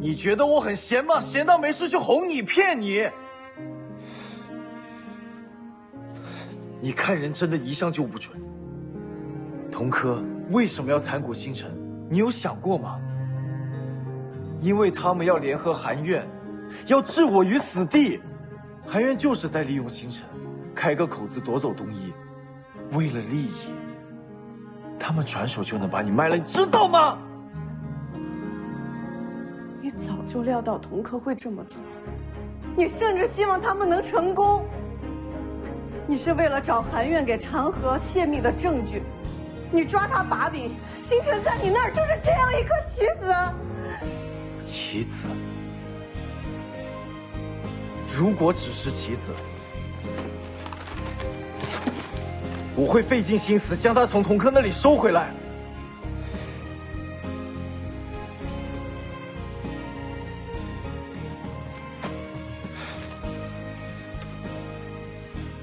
你觉得我很闲吗？闲到没事就哄你骗你。你看人真的一向就不准。童科为什么要残蛊星辰？你有想过吗？因为他们要联合韩院，要置我于死地。韩院就是在利用星辰，开个口子夺走东一，为了利益，他们转手就能把你卖了，你知道吗？你早就料到童科会这么做，你甚至希望他们能成功。你是为了找韩院给长河泄密的证据，你抓他把柄。星辰在你那儿就是这样一颗棋子。棋子？如果只是棋子，我会费尽心思将他从童科那里收回来。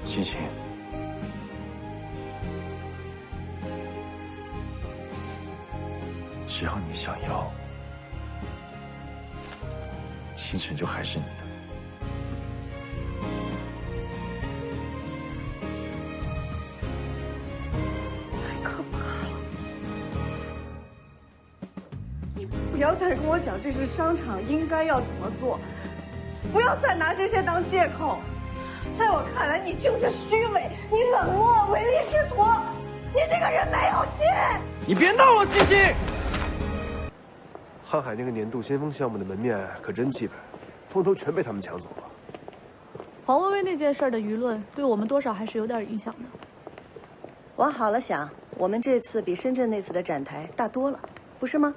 星星，只要你想要，星辰就还是你的。太可怕了！你不要再跟我讲这是商场应该要怎么做，不要再拿这些当借口。在我看来，你就是虚伪，你冷漠、唯利是图，你这个人没有心。你别闹了，季星！瀚海那个年度先锋项目的门面可真气派，风头全被他们抢走了。黄薇薇那件事的舆论对我们多少还是有点影响的。往好了想，我们这次比深圳那次的展台大多了，不是吗？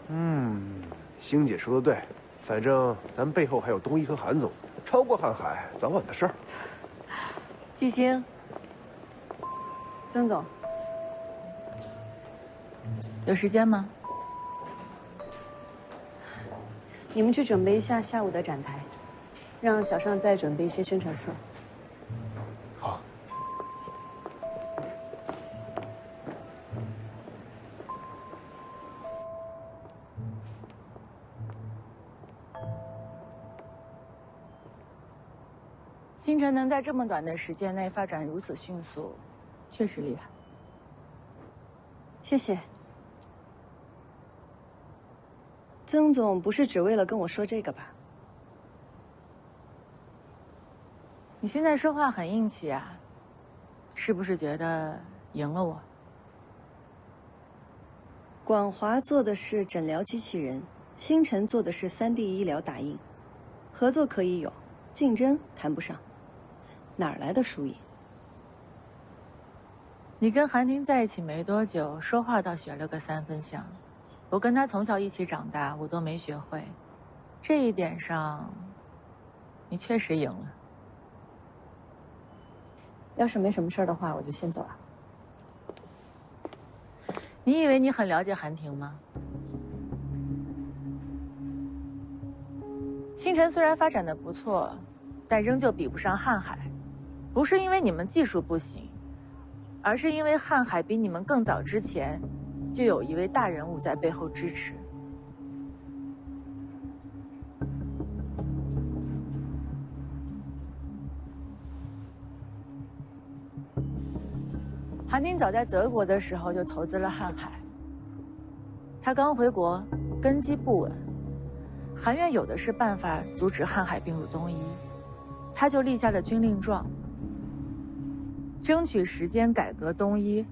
星姐说的对，反正咱们背后还有东一和韩总，超过瀚海早晚的事儿。季星，曾总，有时间吗？你们去准备一下下午的展台，让小尚再准备一些宣传册。好。星辰能在这么短的时间内发展如此迅速，确实厉害。谢谢。曾总不是只为了跟我说这个吧？你现在说话很硬气啊，是不是觉得赢了我？广华做的是诊疗机器人，星辰做的是3D 医疗打印，合作可以有，竞争谈不上，哪儿来的输赢？你跟韩婷在一起没多久，说话倒学了个3分像。我跟他从小一起长大，我都没学会。这一点上，你确实赢了。要是没什么事儿的话，我就先走了。你以为你很了解韩婷吗？星辰虽然发展的不错，但仍旧比不上瀚海。不是因为你们技术不行，而是因为瀚海比你们更早之前就有一位大人物在背后支持。韩婷早在德国的时候就投资了瀚海，他刚回国，根基不稳，韩院有的是办法阻止瀚海并入东医，他就立下了军令状，争取时间改革东医，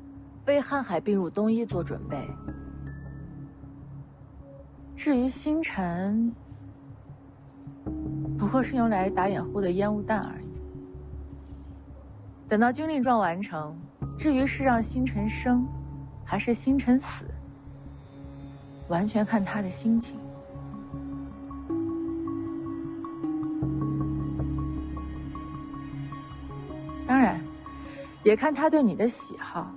为瀚海并入东医做准备。至于星辰，不过是用来打掩护的烟雾弹而已。等到军令状完成，至于是让星辰生，还是星辰死，完全看他的心情。当然，也看他对你的喜好。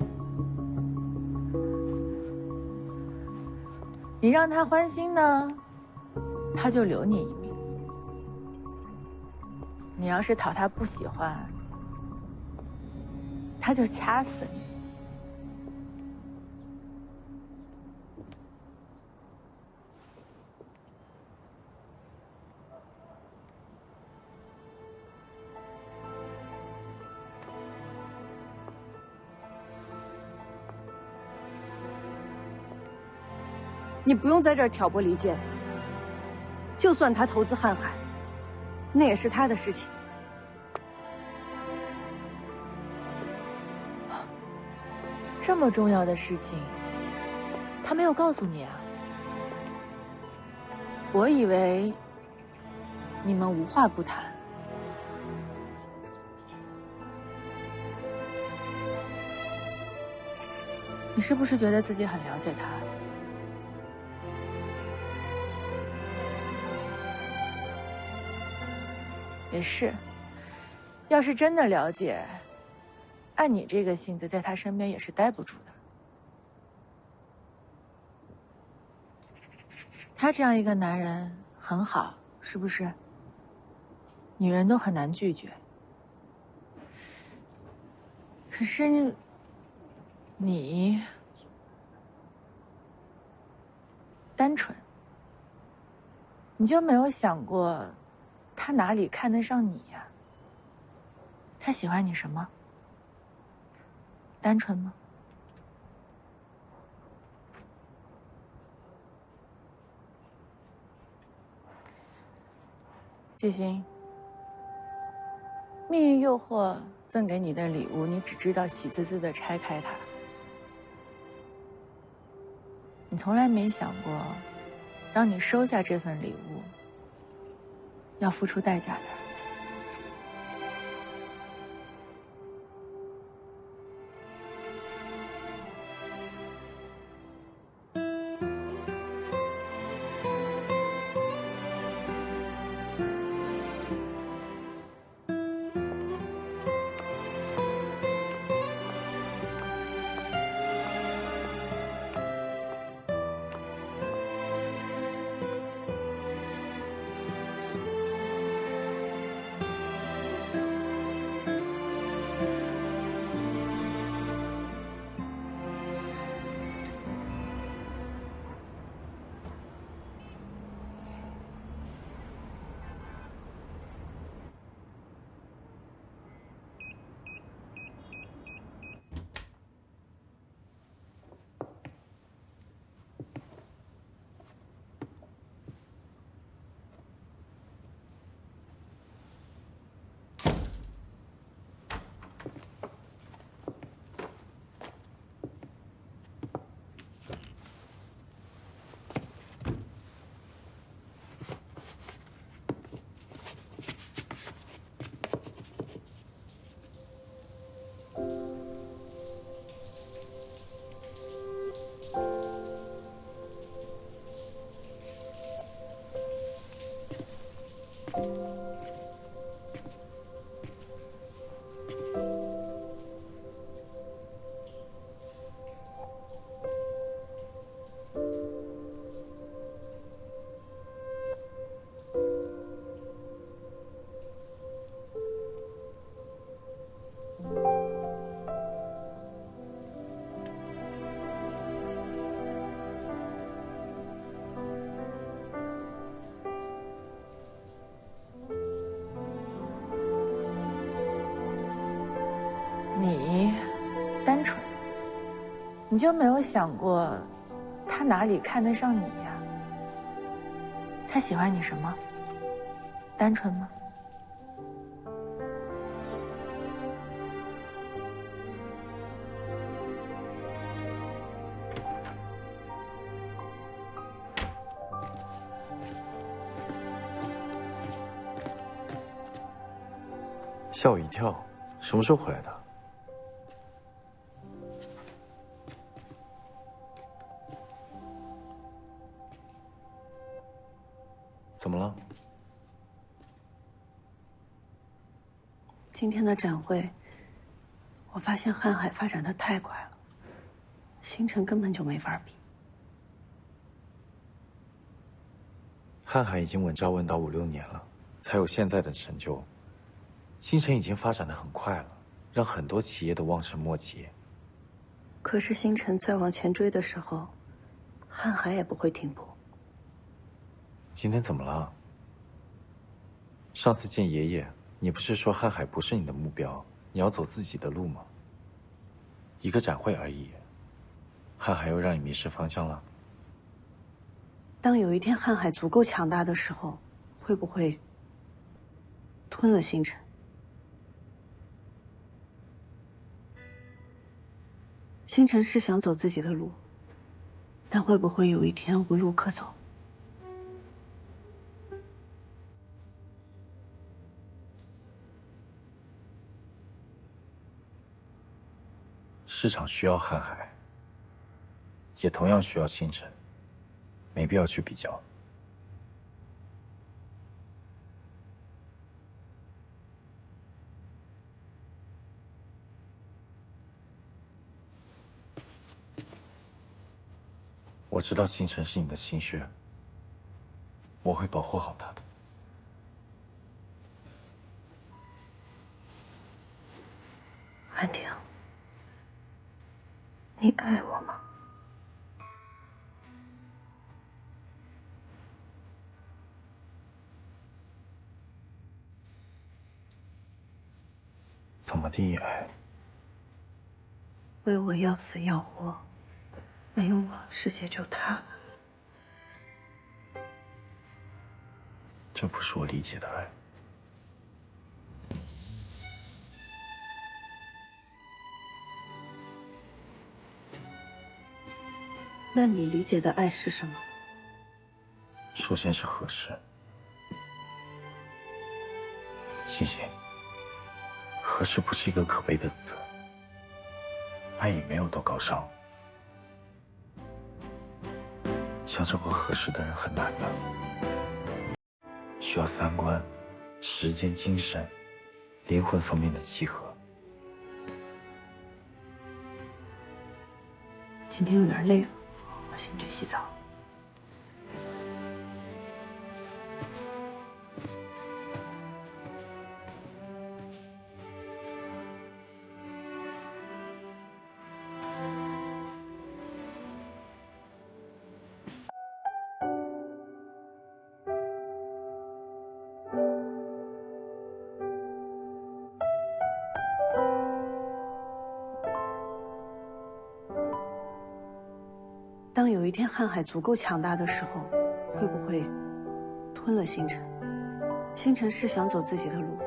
你让他欢心呢，他就留你一命；你要是讨他不喜欢，他就掐死你。你不用在这儿挑拨离间。就算他投资瀚海，那也是他的事情。这么重要的事情，他没有告诉你啊？我以为你们无话不谈。你是不是觉得自己很了解他？也是，要是真的了解，按你这个性子，在他身边也是待不住的。他这样一个男人很好，是不是？女人都很难拒绝。可是你单纯，你就没有想过，他哪里看得上你呀？他喜欢你什么？单纯吗？季星，命运诱惑赠给你的礼物，你只知道喜滋滋的拆开它，你从来没想过，当你收下这份礼物，要付出代价的。你单纯，你就没有想过，他哪里看得上你呀？他喜欢你什么？单纯吗？吓我一跳，什么时候回来的？怎么了？今天的展会，我发现瀚海发展的太快了，星辰根本就没法比。瀚海已经稳扎稳打5、6年了，才有现在的成就。星辰已经发展得很快了，让很多企业都望尘莫及。可是星辰再往前追的时候，瀚海也不会停步。今天怎么了？上次见爷爷，你不是说瀚海不是你的目标，你要走自己的路吗？一个展会而已，瀚海又让你迷失方向了？当有一天瀚海足够强大的时候，会不会吞了星辰？星辰是想走自己的路，但会不会有一天无路可走？市场需要瀚海，也同样需要星辰，没必要去比较。我知道星辰是你的心血，我会保护好它的。安婷，你爱我吗？怎么定义爱？为我要死要活，没有我，世界就塌了。这不是我理解的爱。那你理解的爱是什么？首先是合适。欣欣，合适不是一个可悲的词，爱也没有多高尚。想找个合适的人很难的，需要三观、时间、精神、灵魂方面的契合。今天有点累了，我先去洗澡。当有一天瀚海足够强大的时候，会不会吞了星辰？星辰是想走自己的路，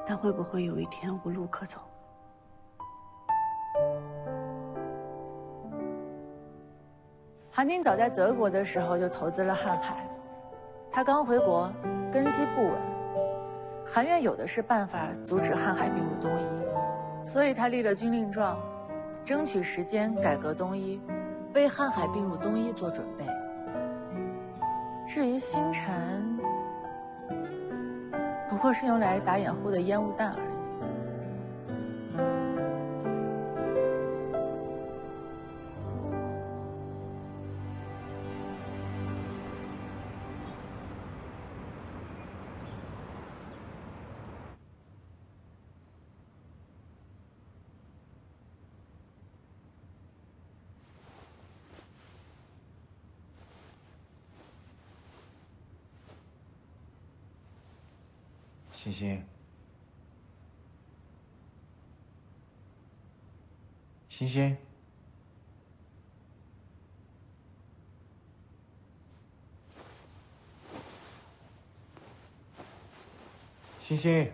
但会不会有一天无路可走？韩宁早在德国的时候就投资了瀚海，他刚回国，根基不稳，韩院有的是办法阻止瀚海并入东夷，所以他立了军令状，争取时间改革东夷，为瀚海并入东夷做准备。至于星辰，不过是用来打掩护的烟雾弹而已。欣欣，欣欣，欣欣。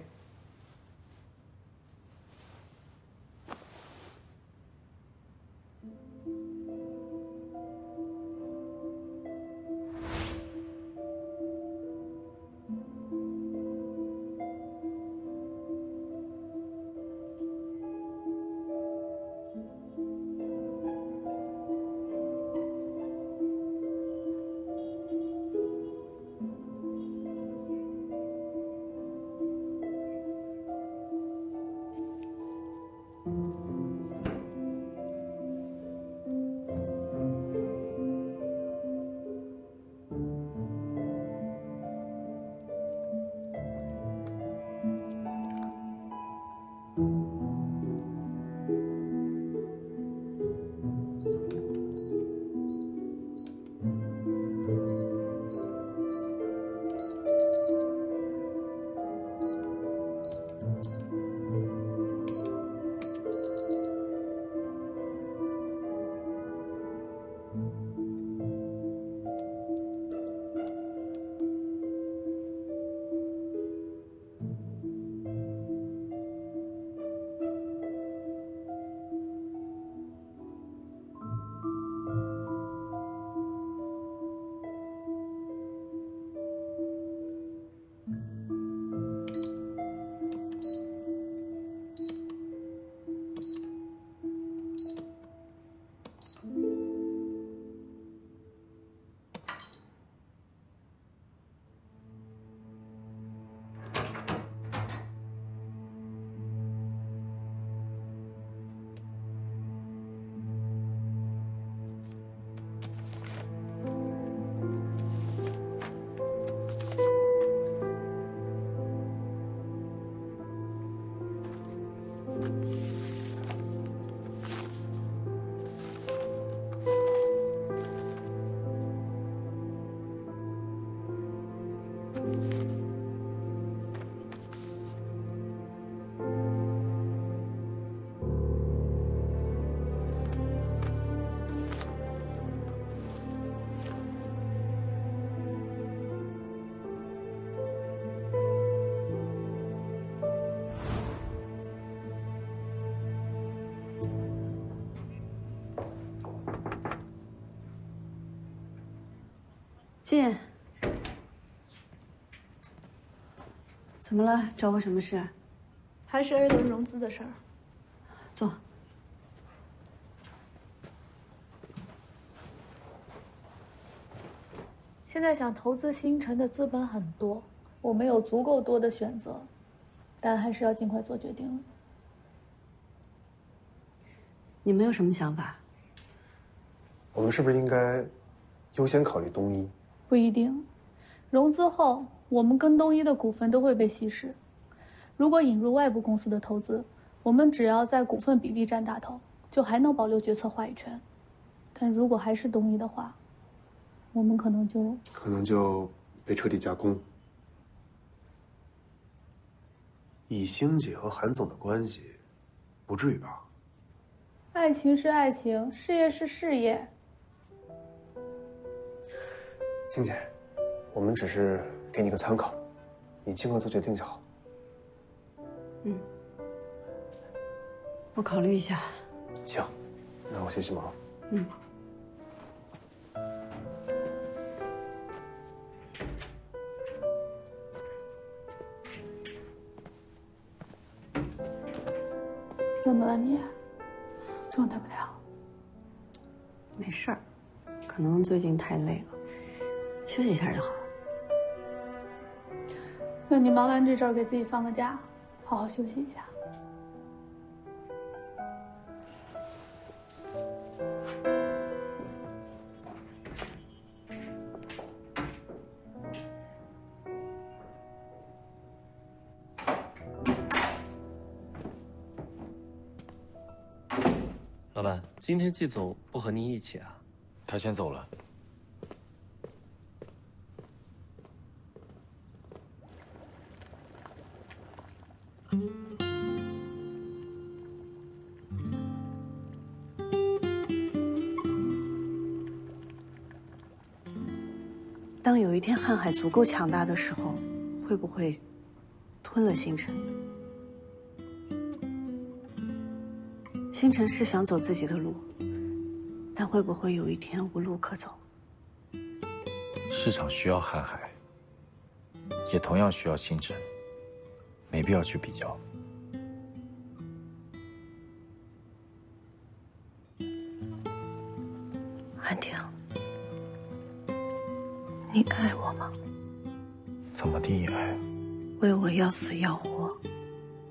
进。怎么了？找我什么事？还是 A 轮融资的事儿。坐。现在想投资星辰的资本很多，我们有足够多的选择，但还是要尽快做决定了。你们有什么想法？我们是不是应该优先考虑东一？不一定，融资后我们跟东一的股份都会被稀释。如果引入外部公司的投资，我们只要在股份比例占大头，就还能保留决策话语权。但如果还是东一的话，我们可能就被彻底架空。以星姐和韩总的关系，不至于吧？爱情是爱情，事业是事业。星姐，我们只是给你个参考，你尽快做决定就好。嗯，我考虑一下。行，那我先去忙。嗯。怎么了你？状态不太好。没事儿，可能最近太累了，休息一下就好了。那你忙完这阵儿，给自己放个假，好好休息一下。老板，今天季总不和您一起啊？他先走了。当有一天瀚海足够强大的时候，会不会吞了星辰？星辰是想走自己的路，但会不会有一天无路可走？市场需要瀚海，也同样需要星辰，没必要去比较。安婷，你爱我吗？怎么定义爱？为我要死要活，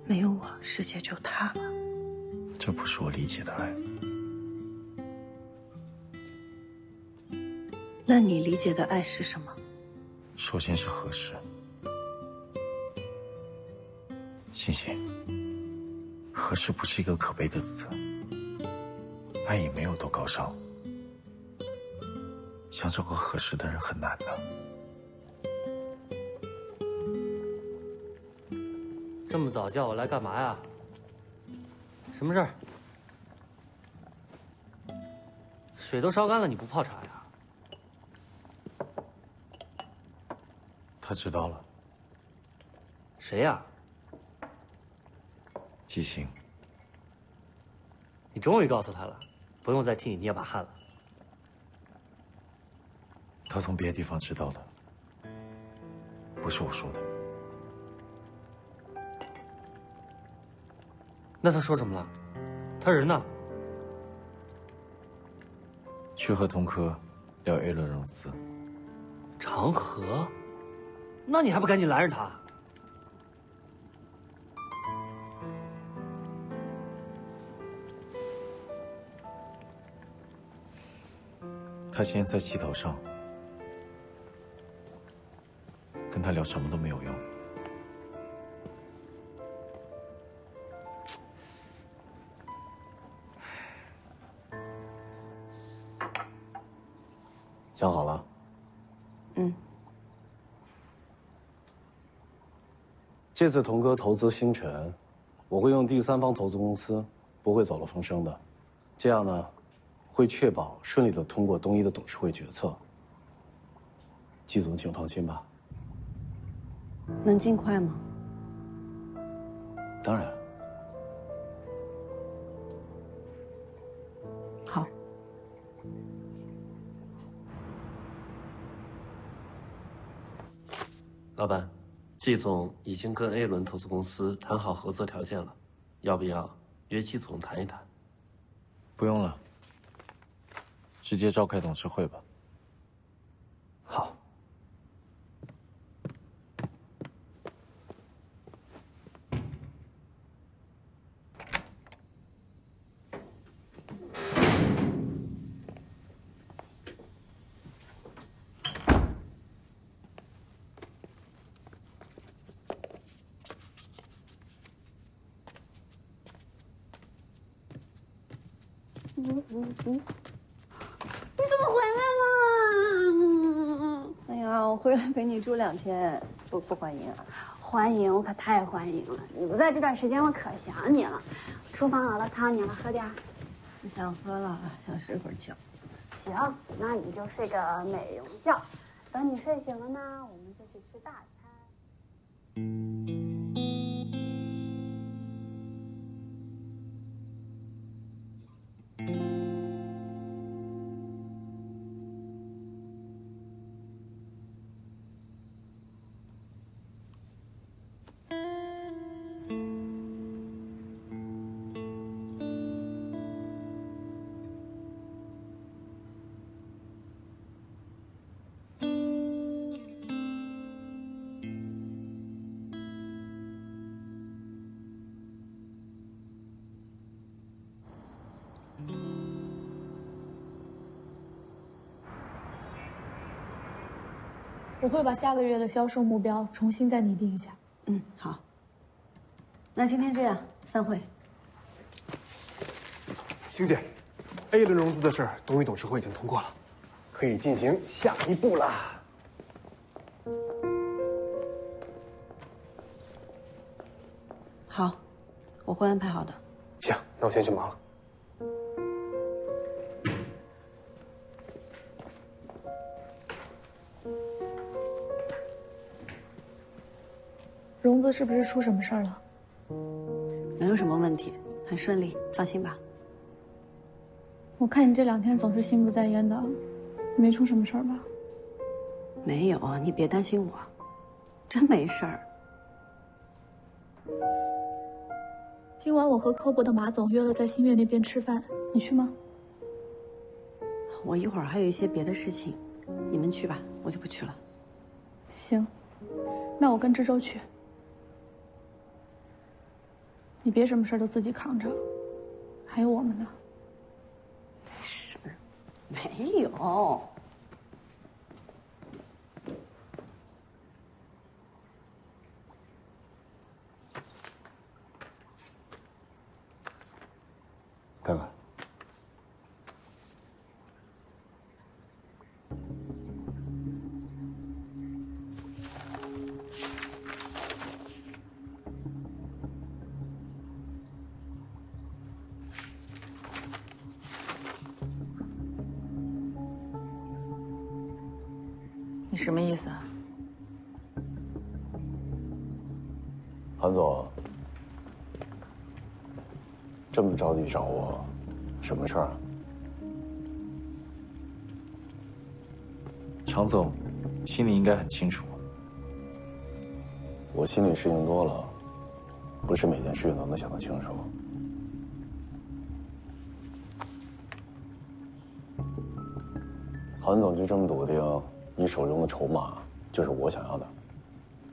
没有我世界就塌了。这不是我理解的爱。那你理解的爱是什么？首先是合适。欣欣，合适不是一个可悲的词，爱也没有多高尚，想找个合适的人很难的。这么早叫我来干嘛呀？什么事儿？水都烧干了，你不泡茶呀？他知道了。谁呀？季星。你终于告诉他了，不用再替你捏把汗了。他从别的地方知道的，不是我说的。那他说什么了？他人呢？去和同科聊 A 轮融资。长河？那你还不赶紧拦着他？他现在在气头上，跟他聊什么都没有用。想好了？嗯。这次童哥投资星辰，我会用第三方投资公司，不会走漏风声的。这样呢，会确保顺利的通过东一的董事会决策。季总，请放心吧。能尽快吗？当然。好。老板，季总已经跟 A 轮投资公司谈好合作条件了，要不要约季总谈一谈？不用了，直接召开董事会吧。好。你怎么回来了？哎呀，我回来陪你住2天，不欢迎啊？欢迎，我可太欢迎了！你不在这段时间，我可想你了。厨房熬了汤，你要喝点？不想喝了，想睡会儿觉。行，那你就睡个美容觉。等你睡醒了呢，我们就去吃大餐。我会把下个月的销售目标重新再拟定一下。嗯，好。那今天这样，散会。星姐 ，A 轮融资的事儿，东一董事会已经通过了，可以进行下一步了。好，我会安排好的。行，那我先去忙了。融资是不是出什么事儿了？没有什么问题，很顺利，放心吧。我看你这2天总是心不在焉的，没出什么事儿吧？没有，你别担心我，真没事儿。今晚我和科博的马总约了在新月那边吃饭，你去吗？我一会儿还有一些别的事情，你们去吧，我就不去了。行，那我跟知州去。你别什么事儿都自己扛着，还有我们呢。没事，没有。看看。你什么意思啊？韩总，这么着急找我，什么事儿啊？常总，心里应该很清楚。我心里事情多了，不是每件事情都能想得清楚。韩总就这么笃定，你手中的筹码就是我想要的？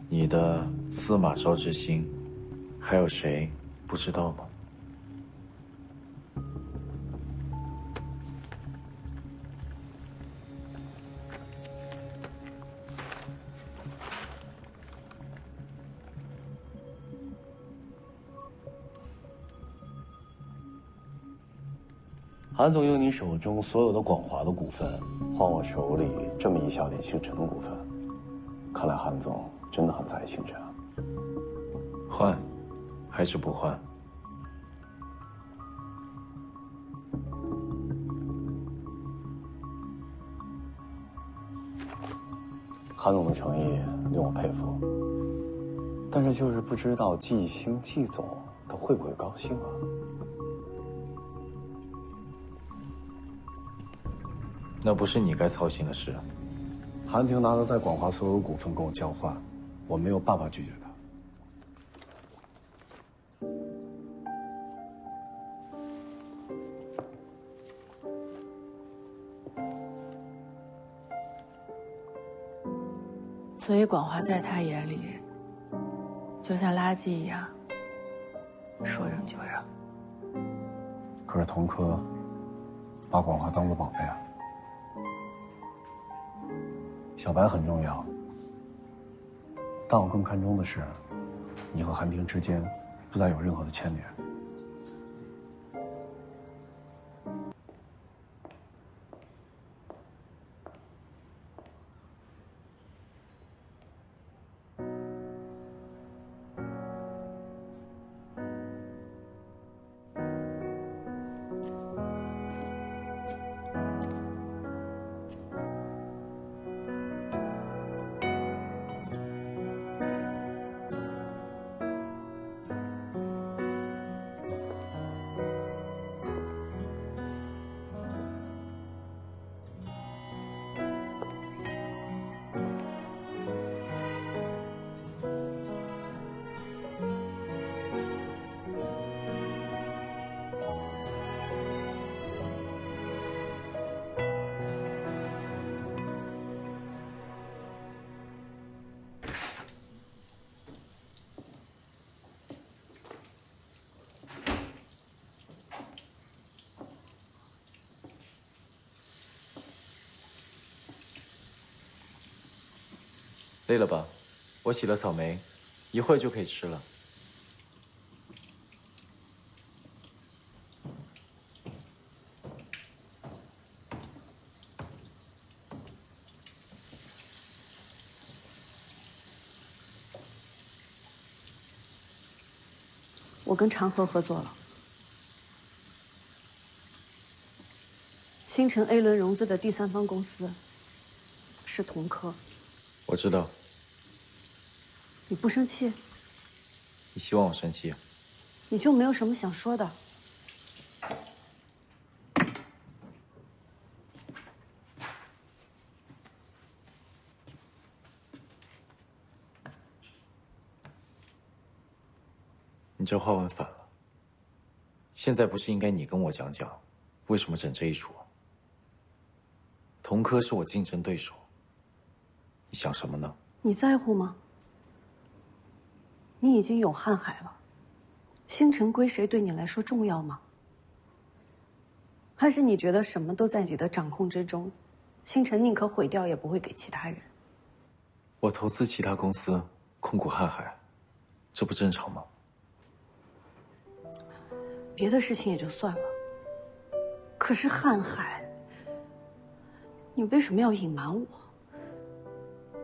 你的司马昭之心，还有谁不知道吗？韩总用你手中所有的广华的股份，换我手里这么一小点星辰的股份，看来韩总真的很在意星辰啊。换，还是不换？韩总的诚意令我佩服，但是就是不知道季星季总他会不会高兴啊？那不是你该操心的事。韩婷拿他在广华所有股份跟我交换，我没有办法拒绝他。所以广华在他眼里，就像垃圾一样，说扔就扔。可是童科把广华当做宝贝啊。小白很重要，但我更看重的是，你和韩婷之间不再有任何的牵连。累了吧？我洗了草莓，一会儿就可以吃了。我跟长河合作了，星辰 A 轮融资的第三方公司是同科。我知道。你不生气？你希望我生气？你就没有什么想说的？你这话问反了。现在不是应该你跟我讲讲，为什么整这一出？同科是我竞争对手，你想什么呢？你在乎吗？你已经有瀚海了，星辰归谁对你来说重要吗？还是你觉得什么都在你的掌控之中，星辰宁可毁掉也不会给其他人？我投资其他公司，控股瀚海，这不正常吗？别的事情也就算了，可是瀚海，你为什么要隐瞒我？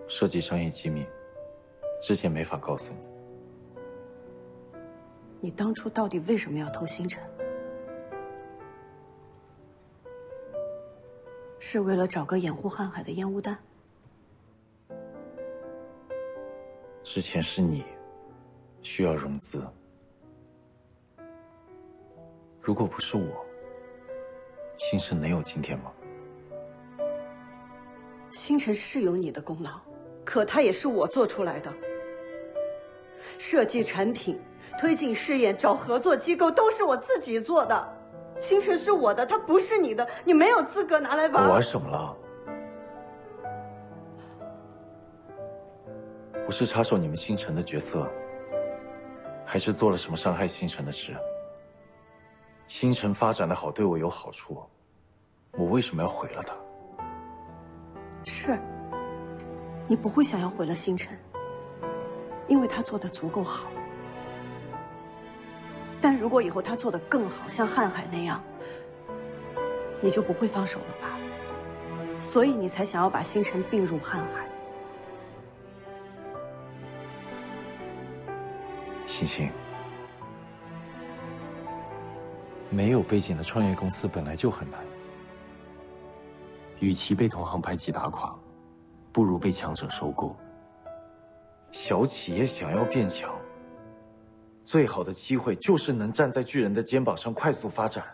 涉及商业机密，之前没法告诉你。你当初到底为什么要投星辰？是为了找个掩护瀚海的烟雾弹？之前是你需要融资，如果不是我，星辰能有今天吗？星辰是有你的功劳，可它也是我做出来的。设计产品、推进试验、找合作机构都是我自己做的。星辰是我的，它不是你的，你没有资格拿来玩。我玩什么了？我是插手你们星辰的决策，还是做了什么伤害星辰的事？星辰发展的好，对我有好处，我为什么要毁了它？是，你不会想要毁了星辰，因为他做的足够好。但如果以后他做得更好，像瀚海那样，你就不会放手了吧？所以你才想要把星辰并入瀚海。星星，没有背景的创业公司本来就很难。与其被同行排挤打垮，不如被强者收购。小企业想要变强，最好的机会就是能站在巨人的肩膀上快速发展。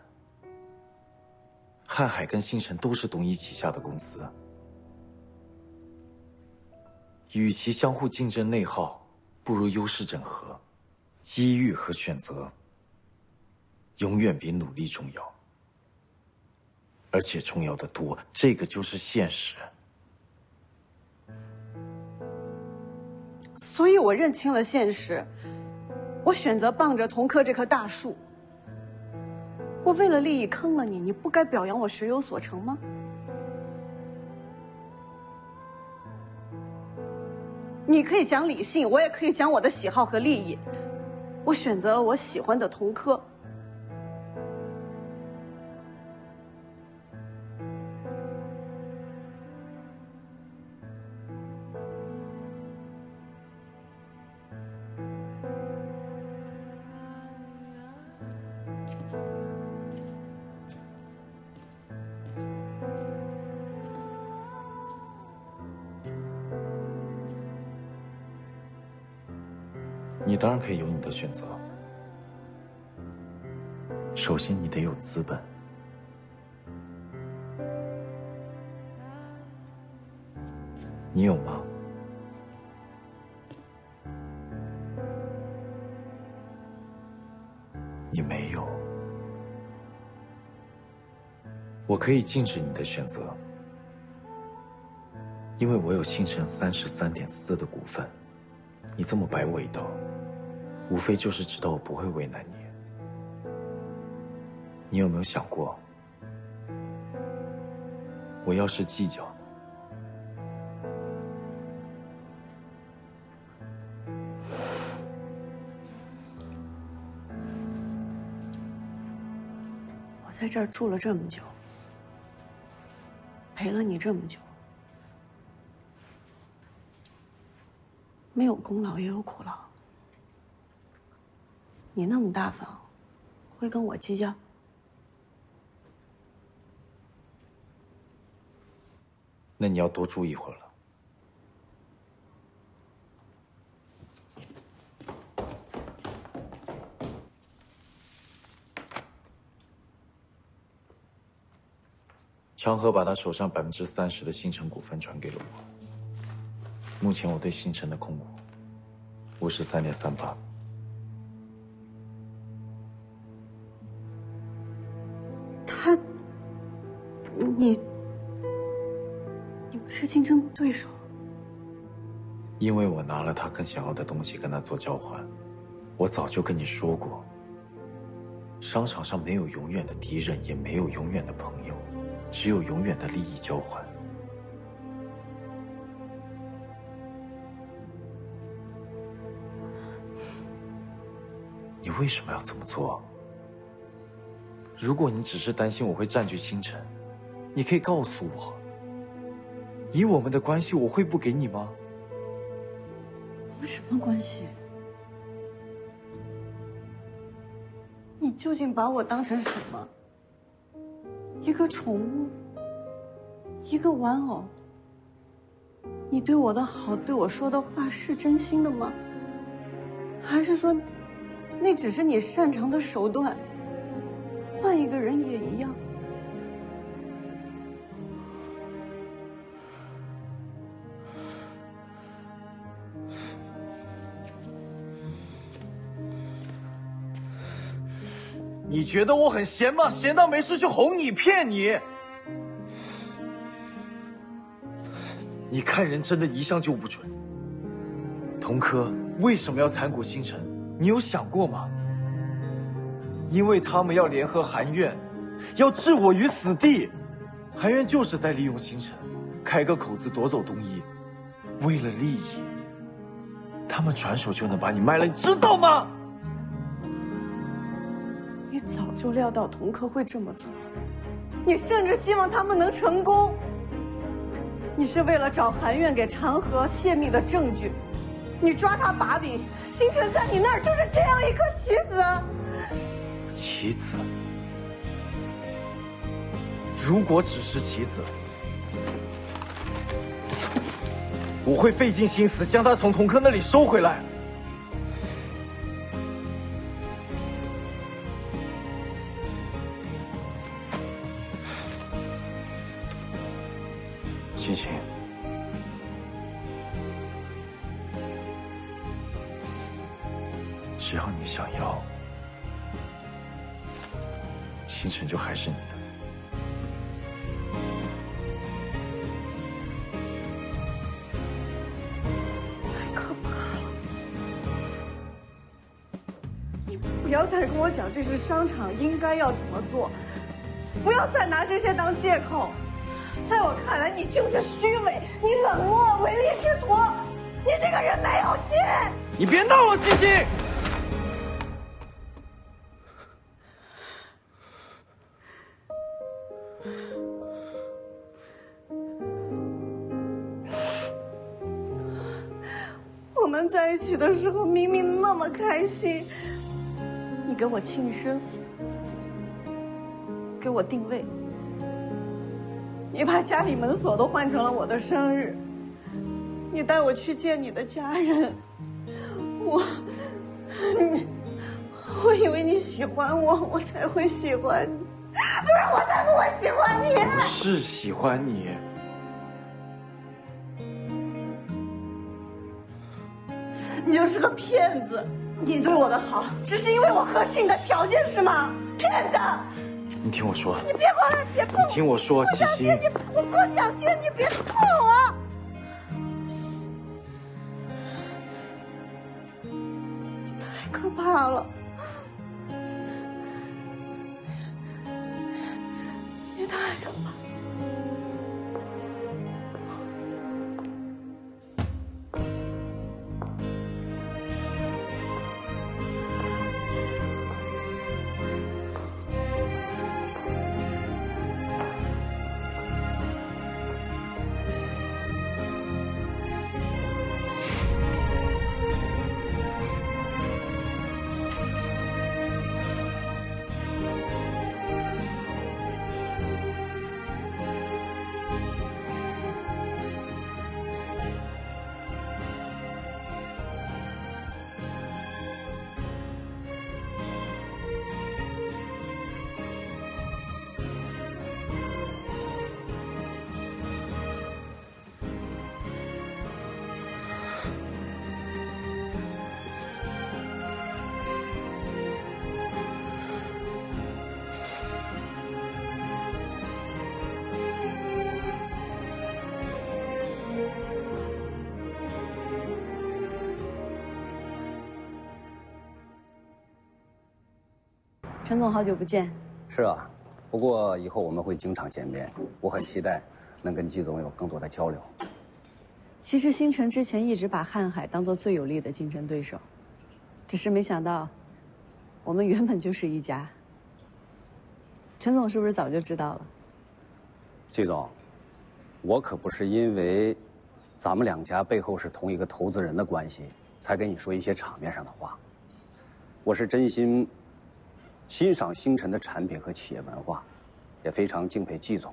瀚海跟星辰都是东一旗下的公司，与其相互竞争内耗，不如优势整合。机遇和选择，永远比努力重要，而且重要的多。这个就是现实。所以我认清了现实，我选择傍着同科这棵大树。我为了利益坑了你，你不该表扬我学有所成吗？你可以讲理性，我也可以讲我的喜好和利益。我选择了我喜欢的同科。你当然可以有你的选择，首先你得有资本。你有吗？你没有。我可以禁止你的选择，因为我有星辰33.4%的股份。你这么摆我一道，无非就是知道我不会为难你。你有没有想过，我要是计较呢？我在这儿住了这么久，陪了你这么久，没有功劳也有苦劳。你那么大方，会跟我计较？那你要多住一会儿了。长河把他手上30%的星辰股份转给了我。目前我对星辰的控股53.38%。你们是竞争对手？因为我拿了他更想要的东西跟他做交换。我早就跟你说过，商场上没有永远的敌人，也没有永远的朋友，只有永远的利益交换。你为什么要这么做？如果你只是担心我会占据星辰，你可以告诉我，以我们的关系，我会不给你吗？我们什么关系？你究竟把我当成什么？一个宠物？一个玩偶？你对我的好，对我说的话是真心的吗？还是说，那只是你擅长的手段？换一个人也一样。你觉得我很闲吗？闲到没事就哄你骗你。你看人真的一向就不准。同科为什么要残谷星辰？你有想过吗？因为他们要联合韩院，要置我于死地。韩院就是在利用星辰，开个口子夺走东一。为了利益，他们转手就能把你卖了，你知道吗？你早就料到同科会这么做，你甚至希望他们能成功。你是为了找韩院给长河泄密的证据，你抓他把柄，星辰在你那儿就是这样一颗棋子。棋子？如果只是棋子，我会费尽心思将他从童科那里收回来。星星，只要你想要，星辰就还是你的。不要再跟我讲这是商场应该要怎么做，不要再拿这些当借口。在我看来，你就是虚伪，你冷漠、唯利是图，你这个人没有心。你别闹了，星星！我们在一起的时候明明那么开心，你给我庆生，给我定位，你把家里门锁都换成了我的生日，你带我去见你的家人，我以为你喜欢我，我才会喜欢你，不然我才不会喜欢你。我是喜欢你。你就是个骗子！你对我的好，只是因为我合适你的条件是吗？骗子！你听我说，你别过来，别碰我！你听我说，七星，我不想见你，别碰我！你太可怕了！你太可怕了！陈总，好久不见。是啊，不过以后我们会经常见面，我很期待能跟季总有更多的交流。其实星辰之前一直把瀚海当做最有力的竞争对手，只是没想到，我们原本就是一家。陈总是不是早就知道了？季总，我可不是因为咱们两家背后是同一个投资人的关系，才跟你说一些场面上的话。我是真心欣赏星辰的产品和企业文化，也非常敬佩季总。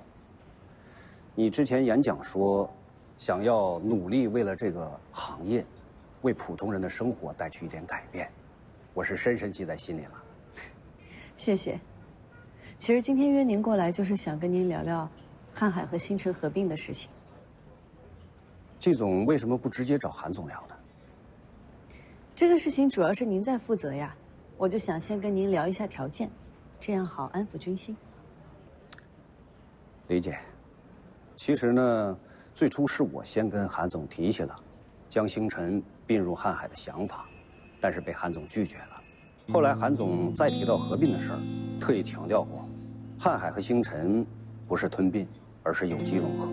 你之前演讲说，想要努力为了这个行业，为普通人的生活带去一点改变，我是深深记在心里了。谢谢。其实今天约您过来，就是想跟您聊聊瀚海和星辰合并的事情。季总为什么不直接找韩总聊呢？这个事情主要是您在负责呀，我就想先跟您聊一下条件，这样好安抚军心。理解。其实呢，最初是我先跟韩总提起了将星辰并入瀚海的想法，但是被韩总拒绝了。后来韩总再提到合并的事儿，特意强调过，瀚海和星辰不是吞并，而是有机融合。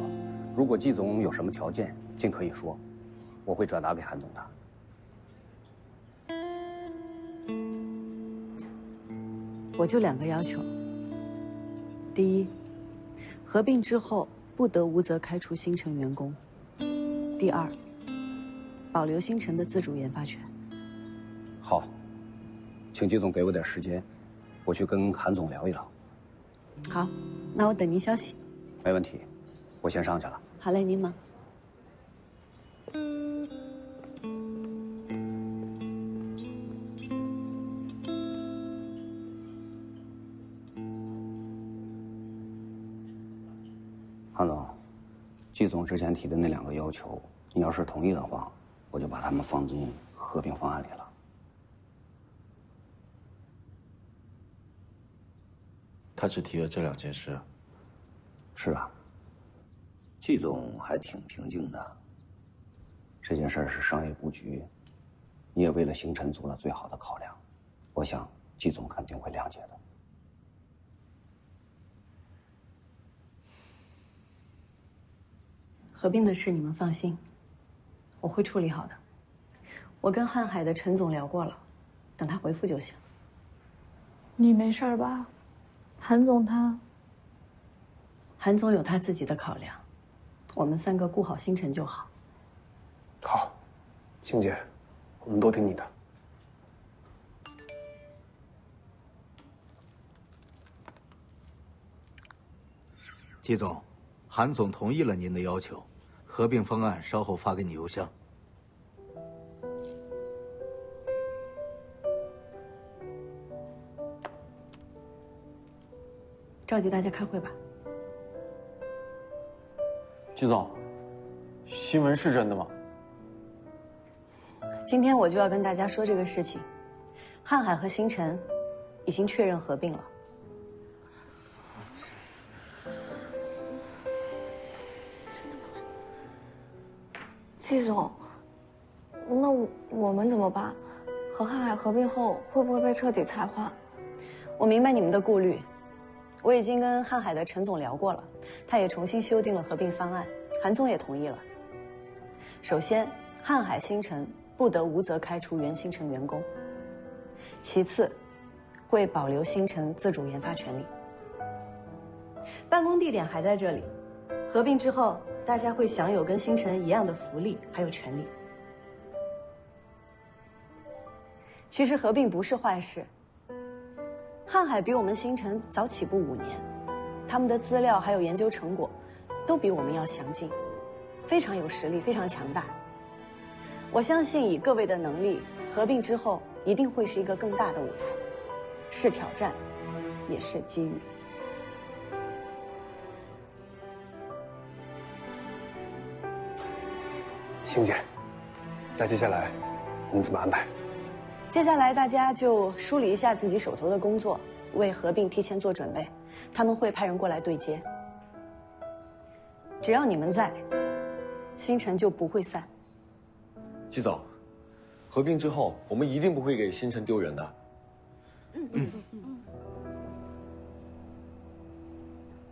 如果季总有什么条件，尽可以说，我会转达给韩总的。我就2个要求：第一，合并之后不得无责开除星辰员工；第二，保留星辰的自主研发权。好，请季总给我点时间，我去跟韩总聊一聊。好，那我等您消息。没问题，我先上去了。好嘞，您忙。韩总，季总之前提的那2个要求，你要是同意的话，我就把他们放进合并方案里了。他只提了这2件事。是啊，季总还挺平静的。这件事是商业布局，你也为了星辰做了最好的考量，我想季总肯定会谅解的。合并的事你们放心，我会处理好的。我跟瀚海的陈总聊过了，等他回复就行。你没事吧？韩总他……韩总有他自己的考量，我们3个顾好星辰就好。好，星姐，我们都听你的。季总，韩总同意了您的要求，合并方案稍后发给你邮箱。召集大家开会吧。季总，新闻是真的吗？今天我就要跟大家说这个事情，瀚海和星辰已经确认合并了。季总，那我们怎么办？和瀚海合并后会不会被彻底裁换？我明白你们的顾虑，我已经跟瀚海的陈总聊过了，他也重新修订了合并方案，韩总也同意了。首先，瀚海星辰不得无责开除原星辰员工；其次，会保留星辰自主研发权利。办公地点还在这里，合并之后，大家会享有跟星辰一样的福利还有权利。其实合并不是坏事。瀚海比我们星辰早起步5年，他们的资料还有研究成果，都比我们要详尽，非常有实力，非常强大。我相信以各位的能力，合并之后一定会是一个更大的舞台，是挑战，也是机遇。星姐，那接下来我们怎么安排？接下来大家就梳理一下自己手头的工作，为合并提前做准备。他们会派人过来对接。只要你们在，星辰就不会散。季总，合并之后，我们一定不会给星辰丢人的。嗯。